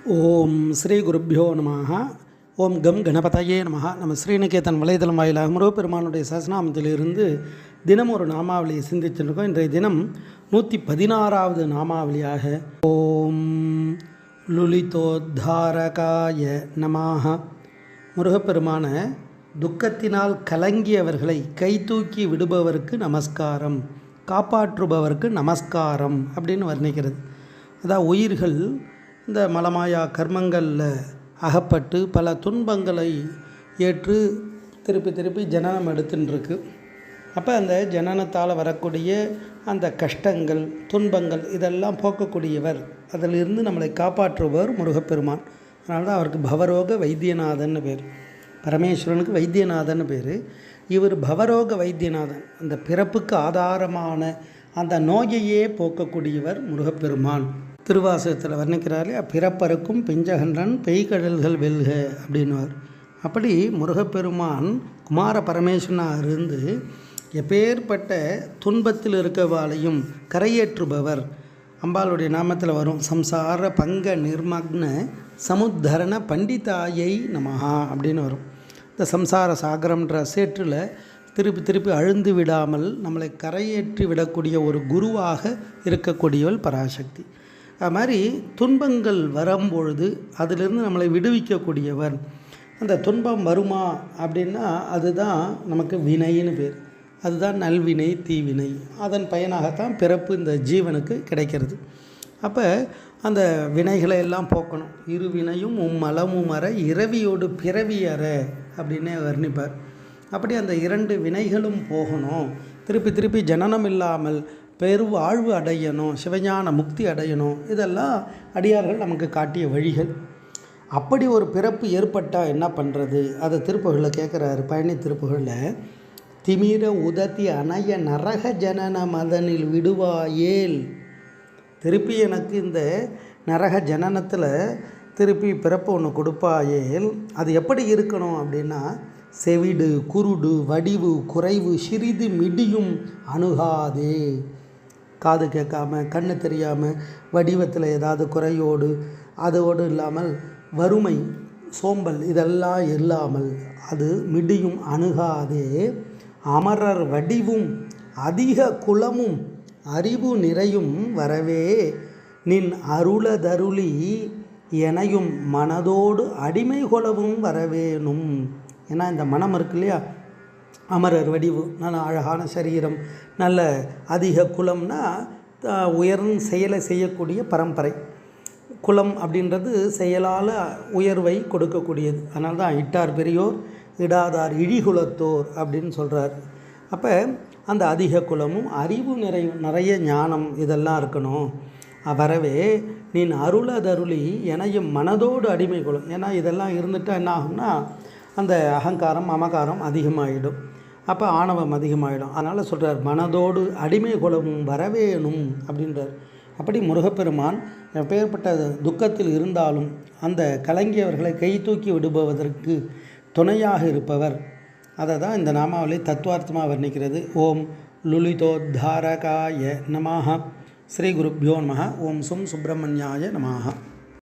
ஓம் ஸ்ரீ குருப்பியோ நமஹ. ஓம் கம் கணபதையே நமஹ. நம்ம ஸ்ரீநிகேதன் வலைதளம் வாயிலாக முருகப்பெருமானுடைய சஹஸ்ரநாமத்திலிருந்து தினம் ஒரு நாமாவளியை சிந்திச்சிருக்கோம். இன்றைய தினம் 116வது நாமாவளியாக ஓம் லுலிதோத்தாரகாய நமஹ. முருகப்பெருமான துக்கத்தினால் கலங்கியவர்களை கைதூக்கி விடுபவருக்கு நமஸ்காரம், காப்பாற்றுபவருக்கு நமஸ்காரம் அப்படின்னு வர்ணிக்கிறது. அதாவது உயிர்கள் இந்த மலமாயா கர்மங்களில் அகப்பட்டு பல துன்பங்களை ஏற்று திருப்பி திருப்பி ஜனனம் எடுத்துட்டுருக்கு. அப்போ அந்த ஜனனத்தால் வரக்கூடிய அந்த கஷ்டங்கள் துன்பங்கள் இதெல்லாம் போக்கக்கூடியவர், அதிலிருந்து நம்மளை காப்பாற்றுபவர் முருகப்பெருமான். அதனால தான் அவருக்கு பவரோக வைத்தியநாதன் பேர். பரமேஸ்வரனுக்கு வைத்தியநாதன் பேர். இவர் பவரோக வைத்தியநாதன், அந்த பிறப்புக்கு ஆதாரமான அந்த நோயையே போக்கக்கூடியவர் முருகப்பெருமான். திருவாசகத்தில் வர்ணிக்கிறாரே, பிறப்பருக்கும் பிஞ்சகன்றன் பெய்கடல்கள் வெல்க அப்படின்வார். அப்படி முருகப்பெருமான் குமார பரமேஸ்வரனாக இருந்து எப்பேற்பட்ட துன்பத்தில் இருக்கவாளையும் கரையேற்றுபவர். அம்பாளுடைய நாமத்தில் வரும் சம்சார பங்க நிர்மக்ன சமுத்தரண பண்டிதாயை நமஹா அப்படின்னு வரும். இந்த சம்சார சாகரம்ன்ற சேற்றில் திருப்பி திருப்பி அழுந்து விடாமல் நம்மளை கரையேற்றி விடக்கூடிய ஒரு குருவாக இருக்கக்கூடியவள் பராசக்தி. அது மாதிரி துன்பங்கள் வரும்பொழுது அதிலிருந்து நம்மளை விடுவிக்கக்கூடியவர். அந்த துன்பம் வருமா அப்படின்னா அதுதான் நமக்கு வினைன்னு பேர். அதுதான் நல்வினை தீவினை. அதன் பயனாகத்தான் பிறப்பு இந்த ஜீவனுக்கு கிடைக்கிறது. அப்போ அந்த வினைகளை எல்லாம் போக்கணும். இருவினையும் மலமும் அற இரவியோடு பிறவி அற அப்படின்னு வர்ணிப்பார். அப்படி அந்த இரண்டு வினைகளும் போகணும், திருப்பி திருப்பி ஜனனம் இல்லாமல் பெருவாழ்வு அடையணும், சிவஞான முக்தி அடையணும். இதெல்லாம் அடியார்கள் நமக்கு காட்டிய வழிகள். அப்படி ஒரு பிறப்பு ஏற்பட்டால் என்ன பண்ணுறது, அதை திருப்புகளில் கேட்குறாரு. பழனி திருப்புகளில் திமிர உதத்தி அணைய நரக ஜனன மதனில் விடுவாயேல், திருப்பி எனக்கு இந்த நரக ஜனனத்தில் திருப்பி பிறப்பு ஒன்று கொடுப்பாயேல், அது எப்படி இருக்கணும் அப்படின்னா செவிடு குருடு வடிவு குறைவு சிறிது மிடியும் அணுகாதே. காது கேட்காம கண்ணு தெரியாமல் வடிவத்தில் ஏதாவது குறையோடு அதோடு இல்லாமல் வறுமை சோம்பல் இதெல்லாம் இல்லாமல் அது மிடியும் அணுகாதே. அமரர் வடிவும் அதிக குலமும் அறிவு நிறையும் வரவே நின் அருளதருளி எனையும் மனதோடு அடிமை கொலவும் வரவேணும். ஏன்னா இந்த மனம் இருக்கு இல்லையா, அமரர் வடிவு, நல்ல அழகான சரீரம், நல்ல அதிக குலம்னா உயர்ந்த செயலை செய்யக்கூடிய பரம்பரை. குலம் அப்படின்றது செயலால் உயர்வை கொடுக்கக்கூடியது. அதனால தான் இட்டார் பெரியோர் இடாதார் இழிகுலத்தோர் அப்படின்னு சொல்கிறார். அப்போ அந்த அதிக குலமும் அறிவு நிறைய ஞானம் இதெல்லாம் இருக்கணும். வரவே நீ அருளதருளி எனையும் மனதோடு அடிமை கொள்ளும். ஏன்னா இதெல்லாம் இருந்துட்டால் என்ன ஆகும்னா அந்த அகங்காரம் மமகாரம் அதிகமாகிடும், அப்போ ஆணவம் அதிகமாகிடும். அதனால் சொல்கிறார் மனதோடு அடிமை கொலவும் வரவேணும் அப்படின்றார். அப்படி முருகப்பெருமான் எப்பேற்பட்ட துக்கத்தில் இருந்தாலும் அந்த கலங்கியவர்களை கை தூக்கி விடுபவதற்கு துணையாக இருப்பவர். அதை தான் இந்த நாமாவளி தத்துவார்த்தமாக வர்ணிக்கிறது. ஓம் லுலிதோத்தாரகாய நமஹ. ஸ்ரீ குருப்பியோ நமஹ. ஓம் சும் சுப்பிரமணியாய நமஹ.